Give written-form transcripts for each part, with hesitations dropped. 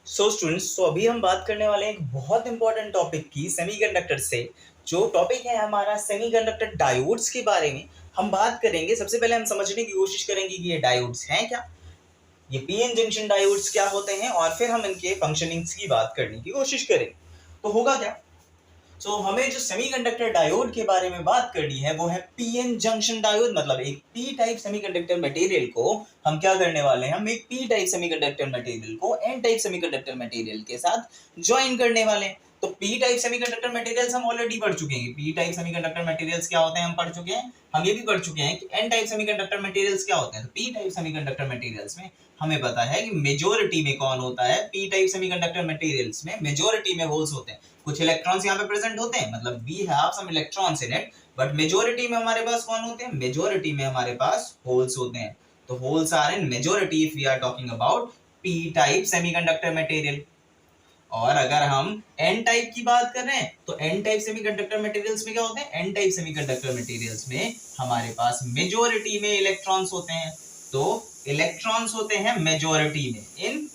So students, तो अभी हम बात करने वाले हैं एक बहुत इंपॉर्टेंट टॉपिक की सेमीकंडक्टर से। जो टॉपिक है हमारा सेमीकंडक्टर डायोड्स के बारे में हम बात करेंगे। सबसे पहले हम समझने की कोशिश करेंगे कि ये डायोड्स हैं क्या, ये पीएन जंक्शन डायोड्स क्या होते हैं, और फिर हम इनके फंक्शनिंग्स की बात करने की कोशिश करेंगे। तो होगा क्या, हमें जो सेमीकंडक्टर डायोड के बारे में बात करनी है वो है पीएन जंक्शन डायोड। मतलब एक पी टाइप सेमीकंडक्टर मटेरियल को हम क्या करने वाले हैं, हम एक पी टाइप सेमीकंडक्टर मटेरियल को एन टाइप सेमीकंडक्टर मटेरियल के साथ ज्वाइन करने वाले हैं। तो पी टाइप सेमीकंडक्टर मटेरियल्स हम ऑलरेडी पढ़ चुके हैं। पी टाइप सेमीकंडक्टर मटेरियल्स क्या होते हैं हम पढ़ चुके हैं। हम ये भी पढ़ चुके हैं कि एन टाइप सेमीकंडक्टर मटेरियल्स क्या होते हैं। तो पी टाइप सेमीकंडक्टर मटेरियल्स में हमें पता है कि मेजोरिटी में कौन होता है, पी टाइप सेमीकंडक्टर मटेरियल्स में मेजोरिटी में होल्स होते हैं। कुछ इलेक्ट्रॉन्स यहाँ पे प्रेजेंट होते हैं, मतलब we have some electrons in it, but majority में हमारे पास कौन होते हैं, मेजोरिटी में हमारे पास होल्स होते हैं। तो holes are in majority if we are talking about P type semiconductor material. और अगर हम एन टाइप की बात कर रहे हैं तो एन टाइप सेमीकंडक्टर मटेरियल्स में क्या होते हैं, एन टाइप सेमीकंडक्टर मटेरियल्स में हमारे पास मेजोरिटी में इलेक्ट्रॉन्स होते हैं। तो इलेक्ट्रॉन्स होते हैं मेजोरिटी में in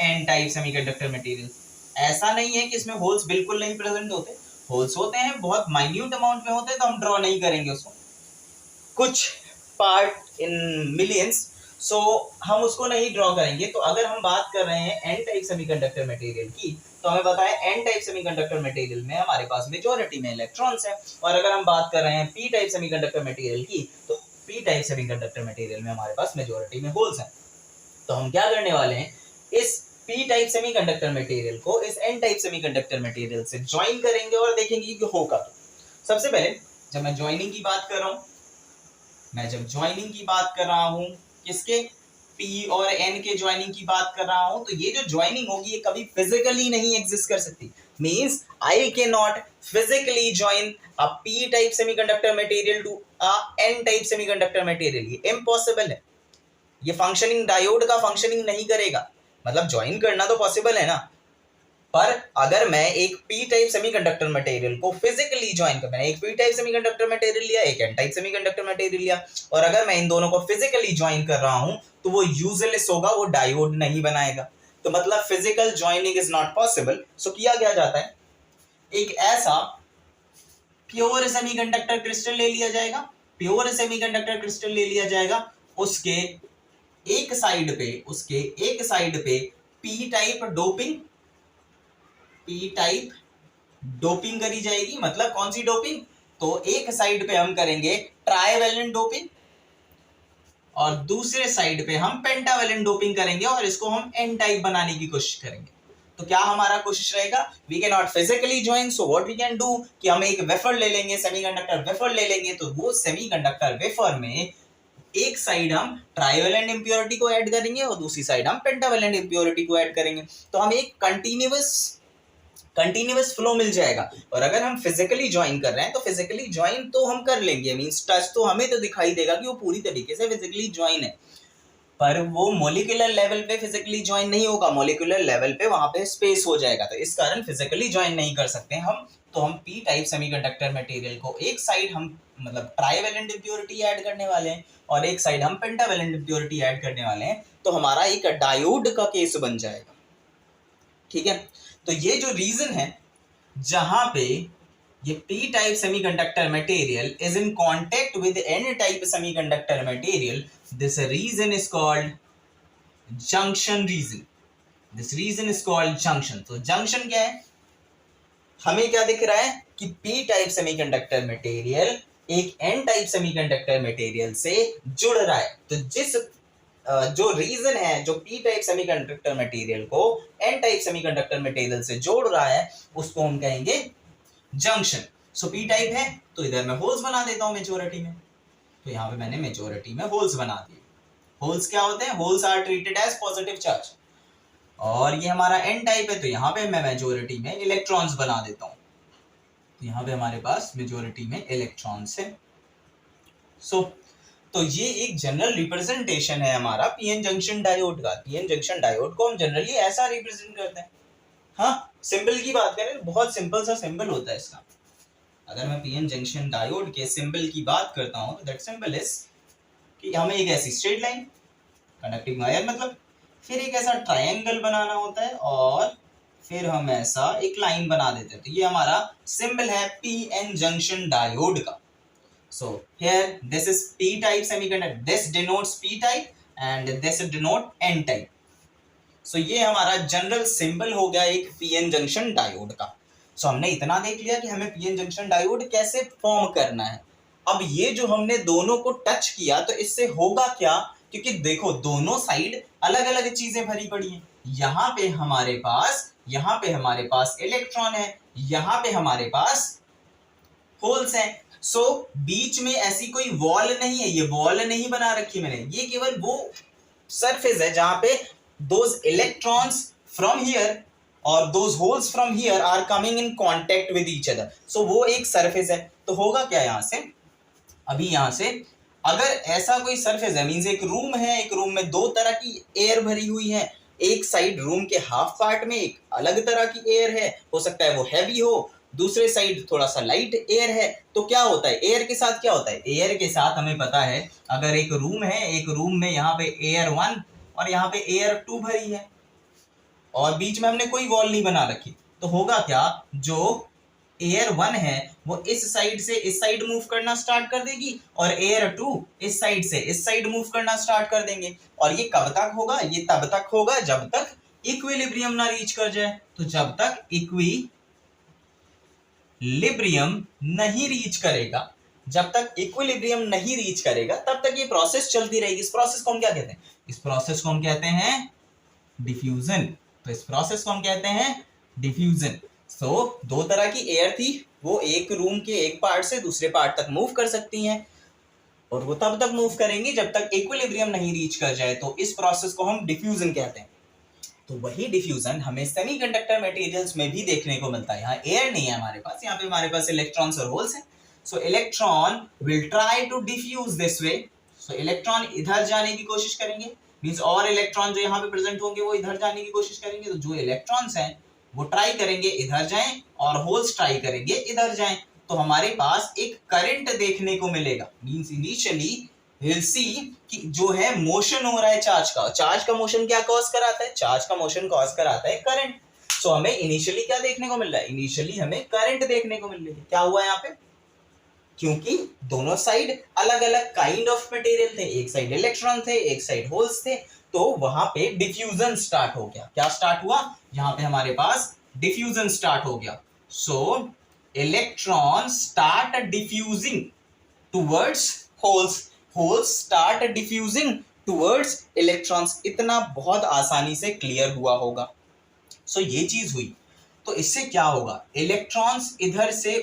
an type semiconductor material. ऐसा नहीं है कि इसमें होल्स बिल्कुल नहीं प्रेजेंट होते, होल्स होते हैं, बहुत माइन्यूट अमाउंट में होते हैं, तो हम ड्रॉ नहीं करेंगे उसको, कुछ पार्ट इन मिलियंस, सो हम उसको नहीं ड्रॉ करेंगे। तो अगर हम बात कर रहे हैं एन टाइप सेमीकंडक्टर मटेरियल की, तो हमें पता है एन टाइप सेमीकंडक्टर मटेरियल में हमारे पास मेजॉरिटी में इलेक्ट्रॉन्स है। और अगर हम बात कर रहे हैं पी टाइप सेमीकंडक्टर मटेरियल की, तो पी टाइप सेमीकंडक्टर मटेरियल में हमारे पास मेजॉरिटी में होल्स हैं। तो हम क्या करने वाले हैं, इस पी टाइप सेमीकंडक्टर मटेरियल को इस एन टाइप सेमीकंडक्टर मटेरियल से ज्वाइन करेंगे और देखेंगे कि होगा। तो सबसे पहले जब मैं ज्वाइनिंग की बात कर रहा हूं, किसके, पी और एन के ज्वाइनिंग की बात कर रहा हूं, तो ये जो ज्वाइनिंग होगी ये कभी फिजिकली नहीं एग्जिस्ट कर सकती। Means I can not physically join a P type semiconductor material to a N type semiconductor material, ये इम्पॉसिबल है। ये फंक्शनिंग डायोड का फंक्शनिंग नहीं करेगा। मतलब ज्वाइन करना तो पॉसिबल है ना, पर अगर मैं एक पी टाइप सेमीकंडक्टर मटेरियल को फिजिकली ज्वाइन कर, मैंने एक पी टाइप सेमीकंडक्टर मटेरियल लिया, एक एन टाइप सेमीकंडक्टर मटेरियल लिया, और अगर मैं इन दोनों को फिजिकली ज्वाइन कर रहा हूं तो वो यूजलेस होगा, वो डायोड नहीं बनाएगा। तो मतलब physical joining is not possible. So किया क्या जाता है, एक ऐसा प्योर सेमीकंडक्टर क्रिस्टल ले लिया जाएगा, प्योर सेमीकंडक्टर क्रिस्टल ले लिया जाएगा, उसके एक साइड पे पी टाइप डोपिंग करी जाएगी। मतलब कौन सी डोपिंग, तो एक साइड पे हम करेंगे ट्राइवेलेंट डोपिंग और दूसरे साइड पे हम पेंटावेलेंट डोपिंग करेंगे, और इसको हम एन टाइप बनाने की कोशिश करेंगे। तो क्या हमारा कोशिश रहेगा, we can not physically join, so what we can do कि हम एक वेफर ले लेंगे, सेमीकंडक्टर वेफर ले लेंगे। तो वो सेमीकंडक्टर वेफर में एक साइड हम ट्राइवेलेंट इंप्योरिटी को ऐड करेंगे और दूसरी साइड हम पेंटावेलेंट इंप्योरिटी को ऐड करेंगे। तो हम एक कंटिन्यूअस फ्लो मिल जाएगा। और अगर हम फिजिकली ज्वाइन कर रहे हैं तो फिजिकली ज्वाइन तो हम कर लेंगे, मींस टच तो हमें तो दिखाई देगा कि वो पूरी तरीके से फिजिकली ज्वाइन है, पर वो मॉलिक्यूलर लेवल पे फिजिकली ज्वाइन नहीं होगा। मॉलिक्यूलर लेवल पे वहां पे स्पेस हो जाएगा, तो इस कारण फिजिकली ज्वाइन नहीं कर सकते हम। तो हम पी टाइप सेमीकंडक्टर मटेरियल को एक साइड हम मतलब ट्राइवेलेंट इंप्योरिटी ऐड करने वाले हैं और एक साइड हम पेंटावेलेंट इंप्योरिटी ऐड करने वाले हैं। तो हमारा एक डायोड का केस बन जाएगा। ठीक है, तो ये जो रीजन है जहां पे ये p type semiconductor material is in contact with n type semiconductor material, this region is called junction region. This region is called junction. तो जंक्शन क्या है, हमें क्या दिख रहा है कि p टाइप सेमीकंडक्टर मटेरियल एक n टाइप सेमीकंडक्टर मटेरियल से जुड़ रहा है। तो जिस जो रीजन है जो p टाइप सेमीकंडक्टर मटेरियल को n टाइप सेमीकंडक्टर मटेरियल से जोड़ रहा है, उसको हम कहेंगे जंक्शन। सो p टाइप है तो इधर मैं होल्स बना देता हूं मेजोरिटी में, तो यहां पे मैंने मेजोरिटी में होल्स बना दिए। होल्स क्या होते हैं, holes are treated as positive charge. और ये हमारा n टाइप है तो यहां पे मैं मेजोरिटी में इलेक्ट्रॉन्स बना देता हूं, तो यहां पे हमारे पास मेजोरिटी में इलेक्ट्रॉन्स है। तो ये एक जनरल रिप्रेजेंटेशन है हमारा पीएन जंक्शन डायोड का। पीएन जंक्शन डायोड को हम जनरली ऐसा रिप्रेजेंट करते हैं। हाँ, सिंबल की बात करें बहुत सिंपल सा सिंबल होता है इसका। अगर मैं पीएन जंक्शन डायोड के सिंबल की बात करता हूं तो दैट सिंबल इज कि हमें एक ऐसी स्ट्रेट लाइन, कंडक्टिंग वायर मतलब फिर एक ऐसा ट्रायंगल बनाना होता है और फिर हम ऐसा एक लाइन बना देते हैं। तो ये हमारा सिंबल है पीएन जंक्शन डायोड का। So here this is P type semiconductor, this denotes P type and this denote N type. So ये हमारा जनरल सिंबल हो गया एक पीएन जंक्शन डायोड का। So हमने इतना देख लिया कि हमें पीएन जंक्शन डायोड कैसे फॉर्म करना है। अब ये जो हमने दोनों को टच किया तो इससे होगा क्या, क्योंकि देखो दोनों साइड अलग अलग चीजें भरी पड़ी हैं। यहाँ पे हमारे पास इलेक्ट्रॉन है, यहाँ पे हमारे पास होल्स हैं। सो बीच में ऐसी कोई वॉल नहीं है, ये वॉल नहीं बना रखी मैंने, ये केवल वो सरफेस है जहां पे दोज इलेक्ट्रॉन्स फ्रॉम हियर और those holes from here are coming in contact with each other. So वो एक सरफेस है। तो होगा क्या यहां से, अभी यहां से अगर ऐसा कोई सरफेस है, मींस एक रूम है, एक रूम में दो तरह की एयर भरी हुई है, एक साइड रूम के हाफ पार्ट में एक अलग तरह की एयर है, हो सकता है वो हैवी हो, दूसरे साइड थोड़ा सा लाइट एयर है। तो क्या होता है एयर के साथ, क्या होता है एयर के साथ हमें पता है, अगर एक रूम है, एक रूम में यहाँ पे एयर 1 और यहाँ पे एयर 2 भरी है और बीच में हमने कोई वॉल नहीं बना रखी, तो होगा क्या, जो एयर 1 है वो इस साइड से इस साइड मूव करना स्टार्ट कर देगी और एयर 2 इस साइड से इस साइड मूव करना स्टार्ट कर देंगे। और ये कब तक होगा, ये तब तक होगा जब तक इक्विलिब्रियम ना रीच कर जाए। तो जब तक इक्विलिब्रियम नहीं रीच करेगा, जब तक इक्विलिब्रियम नहीं रीच करेगा तब तक ये प्रोसेस चलती रहेगी। इस प्रोसेस को हम क्या कहते हैं, इस प्रोसेस को हम कहते हैं डिफ्यूजन। तो इस प्रोसेस को हम कहते हैं डिफ्यूजन। सो दो तरह की एयर थी, वो एक रूम के एक पार्ट से दूसरे पार्ट तक मूव कर सकती हैं और वो तब तक मूव करेंगी जब तक इक्विलिब्रियम नहीं रीच कर जाए। तो इस प्रोसेस को हम डिफ्यूजन कहते हैं। तो वही डिफ्यूजन हमें सेमीकंडक्टर मटेरियल्स में भी देखने को मिलता है। यहाँ एयर नहीं है हमारे पास, यहाँ पे हमारे पास इलेक्ट्रॉन्स और होल्स हैं। So electron will try to diffuse this way. So electron इधर जाने की कोशिश करेंगे, मींस और इलेक्ट्रॉन जो यहाँ पे प्रेजेंट होंगे वो इधर जाने की कोशिश करेंगे। तो जो इलेक्ट्रॉन्स हैं वो ट्राई करेंगे इधर जाएं और होल्स ट्राई करेंगे इधर जाएं। तो हमारे पास एक करंट देखने को मिलेगा, मींस इनिशियली we'll see कि जो है मोशन हो रहा है चार्ज का मोशन क्या कॉज कराता है, चार्ज का मोशन कॉज कराता है करंट। सो हमें इनिशियली क्या देखने को मिल रहा है, इनिशियली हमें करंट देखने को मिल रही है। क्या हुआ यहाँ पे, क्योंकि दोनों साइड अलग अलग काइंड ऑफ मटेरियल थे, एक साइड इलेक्ट्रॉन थे, एक साइड होल्स थे, तो वहां पे डिफ्यूजन स्टार्ट हो गया। क्या स्टार्ट हुआ, यहाँ पे हमारे पास डिफ्यूजन स्टार्ट हो गया। So electron start diffusing towards holes, holes start diffusing towards electrons. इतना बहुत आसानी से क्लियर हुआ होगा। सो ये चीज हुई, तो इससे क्या होगा, इलेक्ट्रॉन्स इधर से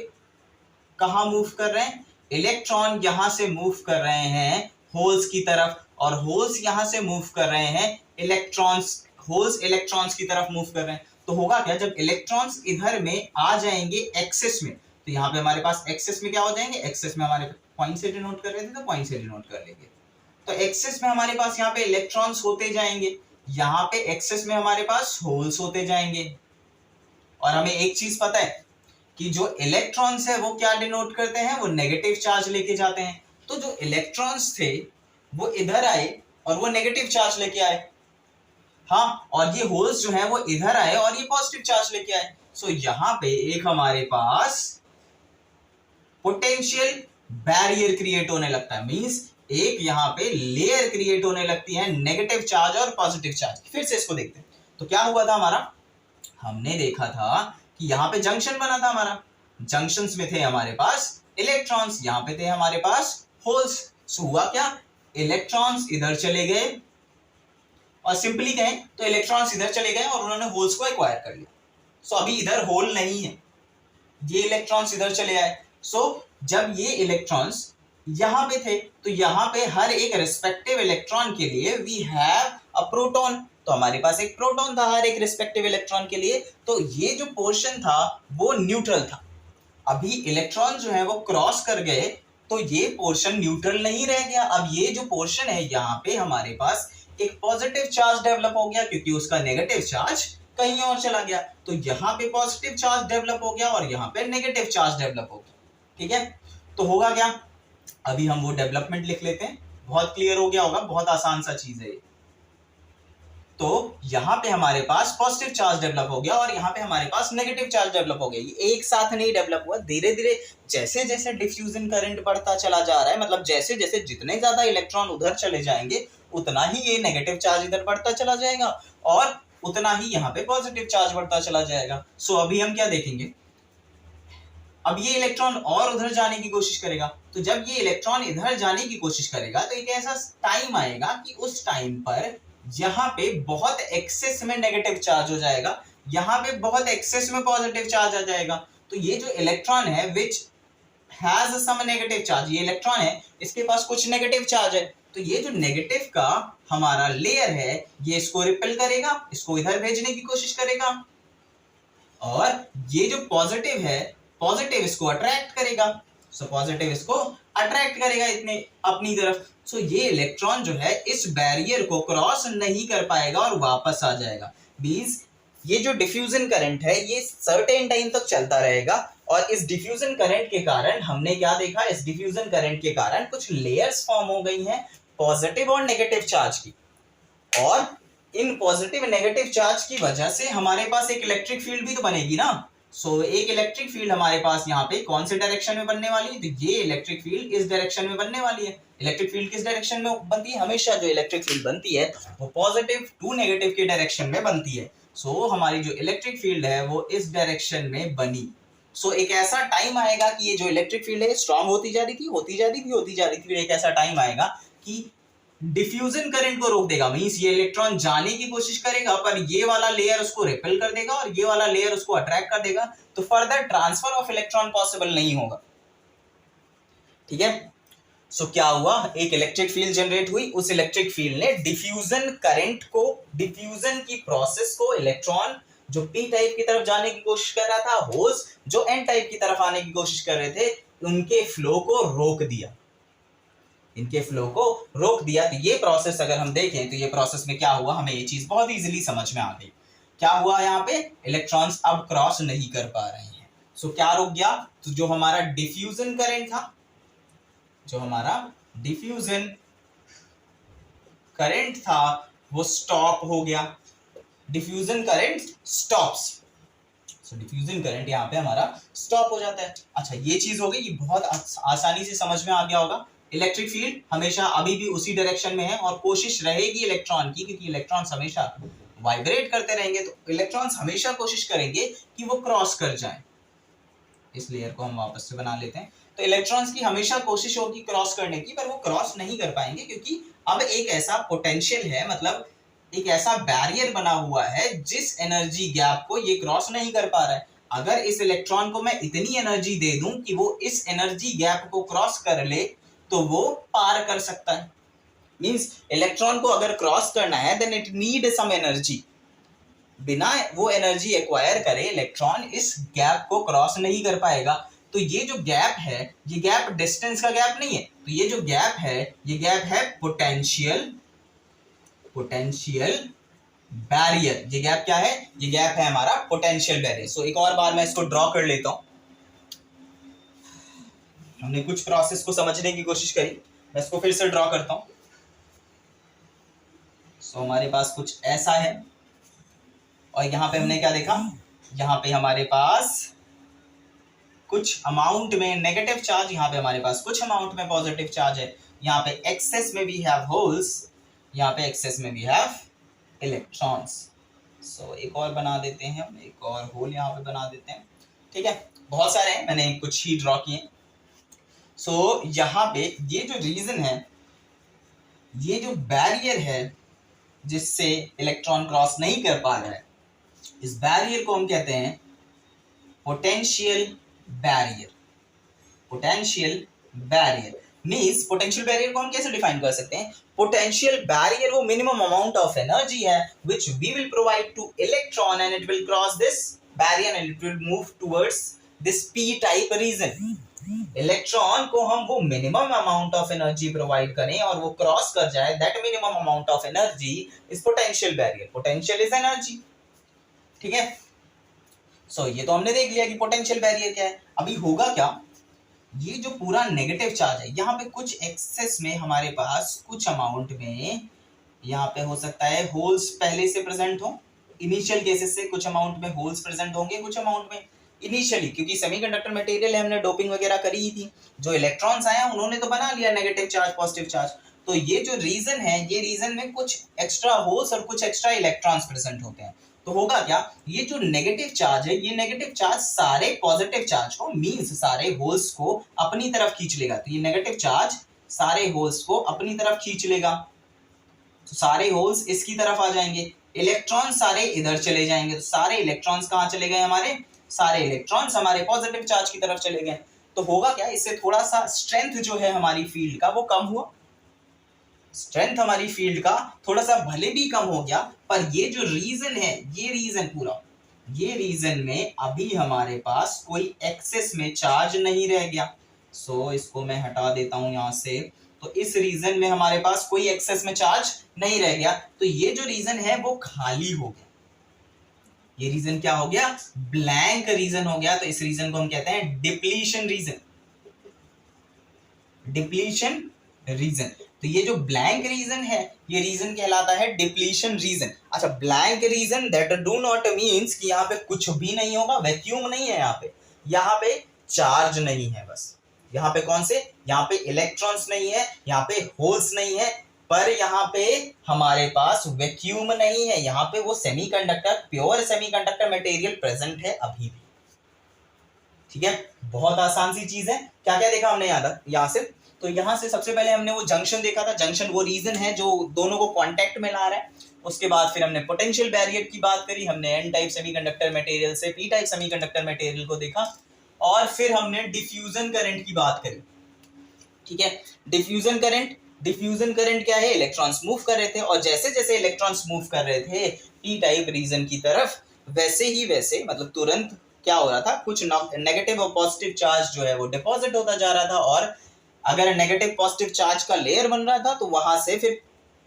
कहाँ मूव कर रहे हैं, इलेक्ट्रॉन यहां से मूव कर रहे हैं होल्स की तरफ और होल्स यहां से मूव कर रहे हैं इलेक्ट्रॉन्स, होल्स इलेक्ट्रॉन्स की तरफ मूव कर रहे हैं। तो होगा क्या, जब इलेक्ट्रॉन्स इधर में आ जाएंगे एक्सेस में, तो यहाँ पे हमारे पास एक्सेस में क्या हो जाएंगे, एक्सेस में हमारे पॉइंट से डिनोट कर रहे थे तो पॉइंट से डिनोट कर लेंगे। तो एक्सेस में हमारे पास यहाँ पे इलेक्ट्रॉन्स होते जाएंगे, यहाँ पे एक्सेस में हमारे पास होल्स होते जाएंगे। और हमें एक चीज पता है कि जो इलेक्ट्रॉन्स है वो क्या डिनोट करते हैं, वो नेगेटिव चार्ज लेके जाते हैं। तो जो इलेक्ट्रॉन्स थे वो इधर आए और वो नेगेटिव चार्ज लेके आए, हाँ, और ये होल्स जो है वो इधर आए और ये पॉजिटिव चार्ज लेके आए। सो यहाँ पे एक हमारे पास पोटेंशियल बैरियर क्रिएट होने लगता है, मींस एक यहाँ पे लेयर क्रिएट होने लगती है नेगेटिव चार्ज और पॉजिटिव चार्ज। फिर से इसको देखते हैं। तो क्या हुआ था हमारा, हमने देखा था कि यहाँ पे जंक्शन बना था हमारा, जंक्शंस में थे हमारे पास इलेक्ट्रॉन्स, यहाँ पे थे हमारे पास होल्स। सो हुआ क्या, इलेक्ट्रॉन्स इधर चले गए और सिंपली कहें तो इलेक्ट्रॉन्स इधर चले गए और उन्होंने होल्स को एक्वायर कर लिया। सो अभी इधर होल नहीं है, ये इलेक्ट्रॉन्स इधर चले आए। सो जब ये इलेक्ट्रॉन्स यहाँ पे थे तो यहाँ पे हर एक रिस्पेक्टिव इलेक्ट्रॉन के लिए वी हैव अ प्रोटॉन, तो हमारे पास एक प्रोटॉन था हर एक रिस्पेक्टिव इलेक्ट्रॉन के लिए। तो ये जो पोर्शन था वो न्यूट्रल था। अभी इलेक्ट्रॉन जो है वो क्रॉस कर गए तो ये पोर्शन न्यूट्रल नहीं रह गया। अब ये जो पोर्शन है यहाँ पे हमारे पास एक पॉजिटिव चार्ज डेवलप हो गया, क्योंकि उसका नेगेटिव चार्ज कहीं और चला गया। तो यहाँ पे पॉजिटिव चार्ज डेवलप हो गया और यहाँ पे नेगेटिव चार्ज डेवलप हो गया। ठीक है, तो होगा क्या, अभी हम वो डेवलपमेंट लिख लेते हैं, बहुत क्लियर हो गया होगा, बहुत आसान सा चीज है ये। तो यहाँ पे हमारे पास पॉजिटिव चार्ज डेवलप हो गया और यहाँ पे हमारे पास नेगेटिव चार्ज डेवलप हो गया। ये एक साथ नहीं डेवलप हुआ, धीरे धीरे जैसे जैसे डिफ्यूजन करंट बढ़ता चला जा रहा है, मतलब जैसे जैसे जितने ज्यादा इलेक्ट्रॉन उधर चले जाएंगे उतना ही ये नेगेटिव चार्ज इधर बढ़ता चला जाएगा और उतना ही यहाँ पे पॉजिटिव चार्ज बढ़ता चला जाएगा। सो अभी हम क्या देखेंगे, अब ये इलेक्ट्रॉन और उधर जाने की कोशिश करेगा। तो जब ये इलेक्ट्रॉन इधर जाने की कोशिश करेगा तो एक ऐसा टाइम आएगा कि उस टाइम पर यहाँ पे बहुत एक्सेस में नेगेटिव चार्ज हो जाएगा, यहाँ पे बहुत एक्सेस में पॉजिटिव चार्ज आ जाएगा। तो ये जो इलेक्ट्रॉन है which has some negative charge, ये इलेक्ट्रॉन है इसके पास कुछ नेगेटिव चार्ज है, तो ये जो नेगेटिव का हमारा लेयर है ये इसको रिपेल करेगा, इसको इधर भेजने की कोशिश करेगा, और ये जो पॉजिटिव है पॉजिटिव इसको अट्रैक्ट करेगा। सो पॉजिटिव इसको अट्रैक्ट करेगा इतने अपनी तरफ। सो ये इलेक्ट्रॉन जो है इस बैरियर को क्रॉस नहीं कर पाएगा और वापस आ जाएगा। मींस ये जो डिफ्यूजन करंट है ये सर्टेन टाइम तक चलता रहेगा और इस डिफ्यूजन करंट के कारण हमने क्या देखा, इस डिफ्यूजन करंट के कारण कुछ लेयर्स फॉर्म हो गई हैं पॉजिटिव और नेगेटिव चार्ज की, और इन पॉजिटिव नेगेटिव चार्ज की वजह से हमारे पास एक इलेक्ट्रिक फील्ड भी तो बनेगी ना। सो एक इलेक्ट्रिक फील्ड हमारे पास यहाँ पे कौन से डायरेक्शन में बनने वाली है, तो ये इलेक्ट्रिक फील्ड इस डायरेक्शन में बनने वाली है। इलेक्ट्रिक फील्ड किस डायरेक्शन में बनती है, हमेशा जो इलेक्ट्रिक फील्ड बनती है वो पॉजिटिव टू नेगेटिव के डायरेक्शन में बनती है। सो हमारी जो इलेक्ट्रिक फील्ड है वो इस डायरेक्शन में बनी। सो एक ऐसा टाइम आएगा कि ये जो इलेक्ट्रिक फील्ड है स्ट्रांग होती जा रही थी, फिर एक ऐसा टाइम आएगा कि डिफ्यूजन करंट को रोक देगा। मींस ये इलेक्ट्रॉन जाने की कोशिश करेगा पर ये वाला लेयर उसको रिपेल कर देगा और ये वाला लेयर उसको अट्रैक्ट कर देगा, तो further transfer of electron possible नहीं होगा। ठीक है, सो क्या हुआ, एक इलेक्ट्रिक फील्ड जनरेट हुई, उस इलेक्ट्रिक फील्ड ने डिफ्यूजन करंट को, डिफ्यूजन की प्रोसेस को, इलेक्ट्रॉन जो पी टाइप की तरफ जाने की कोशिश कर रहा था, होल्स जो एन टाइप की तरफ आने की कोशिश कर रहे थे, उनके फ्लो को रोक दिया, इनके फ्लो को रोक दिया। तो ये प्रोसेस अगर हम देखें तो ये प्रोसेस में क्या हुआ, हमें ये चीज बहुत इजीली समझ में आ गई। क्या हुआ, यहाँ पे इलेक्ट्रॉन्स अब क्रॉस नहीं कर पा रहे हैं। सो क्या रुक गया, तो जो हमारा डिफ्यूजन करंट था, जो हमारा डिफ्यूजन करंट था वो स्टॉप हो गया। डिफ्यूजन करंट स्टॉप्स, सो डिफ्यूजन करंट यहाँ पे हमारा स्टॉप हो जाता है। अच्छा, ये चीज हो गई, ये बहुत आसानी से समझ में आ गया होगा। इलेक्ट्रिक फील्ड हमेशा अभी भी उसी डायरेक्शन में है और कोशिश रहेगी इलेक्ट्रॉन की, क्योंकि इलेक्ट्रॉन्स हमेशा वाइब्रेट करते रहेंगे, तो इलेक्ट्रॉन्स हमेशा कोशिश करेंगे कि वो क्रॉस कर जाएं। इस लेयर को हम वापस से बना लेते हैं। तो इलेक्ट्रॉन्स की हमेशा कोशिश होगी क्रॉस करने की, पर वो क्रॉस नहीं कर पाएंगे क्योंकि अब एक ऐसा पोटेंशियल है, मतलब एक ऐसा बैरियर बना हुआ है जिस एनर्जी गैप को ये क्रॉस नहीं कर पा रहा है। अगर इस इलेक्ट्रॉन को मैं इतनी एनर्जी दे दूं कि वो इस एनर्जी गैप को क्रॉस कर ले तो वो पार कर सकता है। मींस इलेक्ट्रॉन को अगर क्रॉस करना है then it need some energy, बिना वो एनर्जी एक्वायर करे इलेक्ट्रॉन इस गैप को क्रॉस नहीं कर पाएगा। तो ये जो गैप है, ये गैप डिस्टेंस का गैप नहीं है, तो ये जो गैप है ये गैप है पोटेंशियल बैरियर। ये गैप क्या है, ये गैप है हमारा पोटेंशियल बैरियर। सो एक और बार मैं इसको ड्रॉ कर लेता हूं। हमने कुछ प्रोसेस को समझने की कोशिश करी, मैं इसको फिर से ड्रॉ करता हूं। सो हमारे पास कुछ ऐसा है और यहाँ पे हमने क्या देखा, यहाँ पे हमारे पास कुछ अमाउंट में नेगेटिव चार्ज, यहाँ पे हमारे पास कुछ अमाउंट में पॉजिटिव चार्ज है। यहाँ पे एक्सेस में वी हैव होल्स, यहाँ पे एक्सेस में वी हैव इलेक्ट्रॉन्स। सो एक और बना देते हैं हम, एक और होल यहाँ पे बना देते हैं। ठीक है, बहुत सारे हैं, मैंने कुछ ही ड्रॉ किए। सो यहाँ पे ये जो रीजन है, ये जो बैरियर है जिससे इलेक्ट्रॉन क्रॉस नहीं कर पा रहा है, इस बैरियर को हम कहते हैं potential barrier. Potential barrier means, potential barrier को हम कैसे डिफाइन कर सकते हैं, पोटेंशियल बैरियर वो मिनिमम अमाउंट ऑफ एनर्जी है which we will provide to electron and it will cross this barrier and it will move towards this p type region। Electron को हम वो minimum amount of energy provide करें और वो cross कर जाए, that minimum amount of energy is potential barrier. Potential is energy. ठीक है, सो ये तो हमने देख लिया कि पोटेंशियल बैरियर क्या है। अभी होगा क्या, ये जो पूरा नेगेटिव चार्ज है यहाँ पे कुछ एक्सेस में हमारे पास कुछ अमाउंट में यहाँ पे हो सकता है होल्स पहले से प्रेजेंट हो, इनिशियल केसेस से कुछ अमाउंट में होल्स प्रेजेंट होंगे, कुछ अमाउंट में इनिशियली, क्योंकि सेमीकंडक्टर मटेरियल है, हमने डोपिंग वगैरह करी ही थी, जो इलेक्ट्रॉन्स आए उन्होंने तो बना लिया नेगेटिव चार्ज पॉजिटिव चार्ज। तो ये जो रीजन है, ये रीजन में कुछ एक्स्ट्रा होल्स और कुछ एक्स्ट्रा इलेक्ट्रॉन्स प्रेजेंट होते हैं। तो होगा क्या, ये जो नेगेटिव चार्ज है, ये नेगेटिव चार्ज सारे पॉजिटिव चार्ज को, मींस सारे होल्स को अपनी तरफ खींच लेगा। तो ये नेगेटिव चार्ज सारे होल्स को अपनी तरफ खींच लेगा, तो सारे होल्स इसकी तरफ आ जाएंगे, इलेक्ट्रॉन सारे इधर चले जाएंगे। तो सारे इलेक्ट्रॉन्स कहाँ चले गए हमारे, सारे इलेक्ट्रॉन्स हमारे पॉजिटिव चार्ज की तरफ चले गए। तो होगा क्या, इससे थोड़ा सा स्ट्रेंथ जो है हमारी फील्ड का वो कम हुआ, स्ट्रेंथ हमारी फील्ड का थोड़ा सा भले भी कम हो गया, पर ये जो रीजन है, ये रीजन पूरा, ये रीजन में अभी हमारे पास कोई एक्सेस में चार्ज नहीं रह गया। सो इसको मैं हटा देता हूं यहां से। तो इस रीजन में हमारे पास कोई एक्सेस में चार्ज नहीं रह गया, तो ये जो रीजन है वो खाली हो गया। ये रीजन क्या हो गया, ब्लैंक रीजन हो गया। तो इस रीजन को हम कहते हैं डिप्लीशन रीजन, डिप्लीशन रीजन। तो ये जो ब्लैंक रीजन है, ये रीजन कहलाता है डिप्लीशन रीजन। अच्छा, blank region that do not means कि यहाँ पे कुछ भी नहीं होगा, वैक्यूम नहीं है यहाँ पे चार्ज नहीं है, बस यहाँ पे कौन से, यहाँ पे इलेक्ट्रॉन्स नहीं है, यहाँ पे होल्स नहीं है, पर यहाँ पे हमारे पास वैक्यूम नहीं है, यहाँ पे वो semiconductor, pure semiconductor material present है अभी भी। ठीक है, बहुत आसान सी चीज है। क्या क्या देखा हमने यहाँ से, तो यहाँ से सबसे पहले हमने वो जंक्शन देखा था। जंक्शन वो रीजन है जो दोनों को कांटेक्ट में ला रहा है। उसके बाद फिर हमने पोटेंशियल बैरियर की बात करी, हमने एन टाइप सेमीकंडक्टर मटेरियल से पी टाइप सेमीकंडक्टर मटेरियल को देखा, और फिर हमने डिफ्यूजन करंट की बात करी। ठीक है, डिफ्यूजन करंट क्या है, इलेक्ट्रॉन्स मूव कर रहे थे, और जैसे जैसे इलेक्ट्रॉन्स मूव कर रहे थे पी टाइप रीजन की तरफ, वैसे मतलब तुरंत क्या हो रहा था, कुछ नेगेटिव और पॉजिटिव चार्ज जो है वो डिपॉजिट होता जा रहा था, और अगर नेगेटिव पॉजिटिव चार्ज का लेयर बन रहा था तो वहां से फिर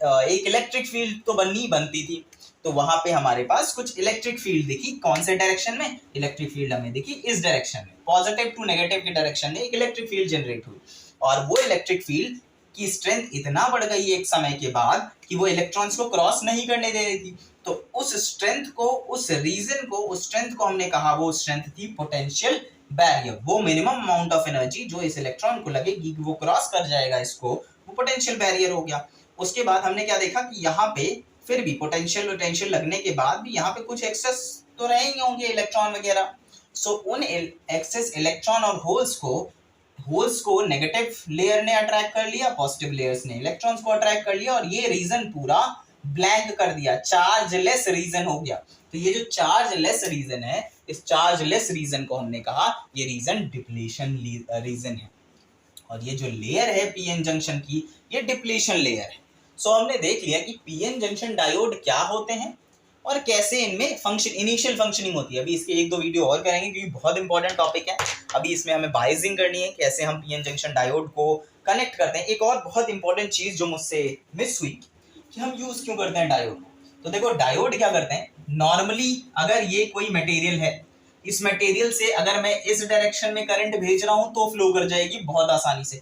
एक इलेक्ट्रिक फील्ड तो बनती थी। तो वहां पे हमारे पास कुछ इलेक्ट्रिक फील्ड दिखी, कौन से डायरेक्शन में, इलेक्ट्रिक फील्ड हमें दिखी इस डायरेक्शन में, पॉजिटिव टू नेगेटिव के डायरेक्शन में एक इलेक्ट्रिक फील्ड जनरेट हुई, और वो इलेक्ट्रिक फील्ड की स्ट्रेंथ इतना बढ़ गई एक समय के बाद कि वो इलेक्ट्रॉन्स को क्रॉस नहीं करने दे रही थी। तो उस स्ट्रेंथ को, उस रीजन को, उस स्ट्रेंथ को हमने कहा वो स्ट्रेंथ थी पोटेंशियल बैरियर। वो मिनिमम अमाउंट ऑफ एनर्जी जो इस इलेक्ट्रॉन को लगेगी कि वो क्रॉस कर जाएगा इसको, वो पोटेंशियल बैरियर हो गया। उसके बाद हमने क्या देखा कि यहाँ पे फिर भी पोटेंशियल लगने के बाद भी यहाँ पे कुछ एक्सेस तो रहेंगे होंगे इलेक्ट्रॉन वगैरह। सो उन एक्सेस इलेक्ट्रॉन और होल्स को नेगेटिव लेयर ने अट्रैक्ट कर लिया, पॉजिटिव लेयर्स ने इलेक्ट्रॉन्स को अट्रैक्ट कर लिया, और ये रीजन पूरा ब्लैंक कर दिया, चार्जलेस रीजन हो गया। तो ये जो चार्जलेस रीजन है, इस चार्जलेस रीजन को हमने कहा ये रीजन डिप्लीशन रीजन है, और ये जो लेयर है पीएन जंक्शन की, ये डिप्लीशन लेयर है। सो हमने देख लिया कि पीएन जंक्शन डायोड क्या होते हैं और कैसे इनमें इनिशियल फंक्शनिंग होती है। अभी इसके एक दो वीडियो और करेंगे क्योंकि बहुत इंपॉर्टेंट टॉपिक है। अभी इसमें हमें बाइजिंग करनी है, कैसे हम पीएन जंक्शन डायोड को कनेक्ट करते हैं। एक और बहुत इंपॉर्टेंट चीज जो मुझसे मिस हुई कि हम यूज क्यों करते हैं डायोड। तो देखो डायोड क्या करते हैं, नॉर्मली अगर ये कोई मटेरियल है, इस मटेरियल से अगर मैं इस डायरेक्शन में करंट भेज रहा हूं तो फ्लो कर जाएगी बहुत आसानी से,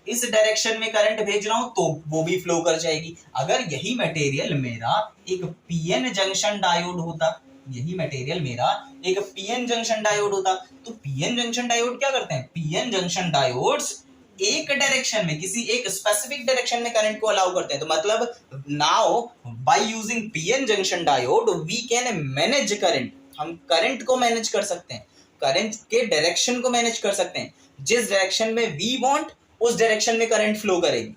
इस डायरेक्शन में करंट भेज रहा हूं तो वो भी फ्लो कर जाएगी। अगर यही मटेरियल मेरा एक पीएन जंक्शन डायोड होता, यही मटेरियल मेरा एक पीएन जंक्शन डायोड होता, तो पीएन जंक्शन डायोड क्या करते हैं, पीएन जंक्शन डायोड्स एक डायरेक्शन में, किसी एक स्पेसिफिक डायरेक्शन में करंट को अलाउ करते हैं। तो मतलब now by using PN junction diode we can manage current, हम करंट को मैनेज कर सकते हैं, करंट के डायरेक्शन को मैनेज कर सकते हैं। जिस डायरेक्शन में वी वांट उस डायरेक्शन में करंट फ्लो करेगी,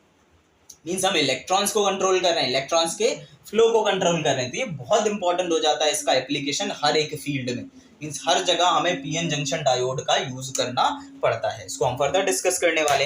मींस हम इलेक्ट्रॉन्स को कंट्रोल कर रहे हैं, इलेक्ट्रॉन्स के फ्लो को कंट्रोल कर रहे हैं। तो ये बहुत इंपॉर्टेंट हो जाता है इसका एप्लीकेशन हर एक फील्ड में, मींस हर जगह हमें पीएन जंक्शन डायोड का यूज करना पड़ता है। इसको हम फर्दर डिस्कस करने वाले हैं।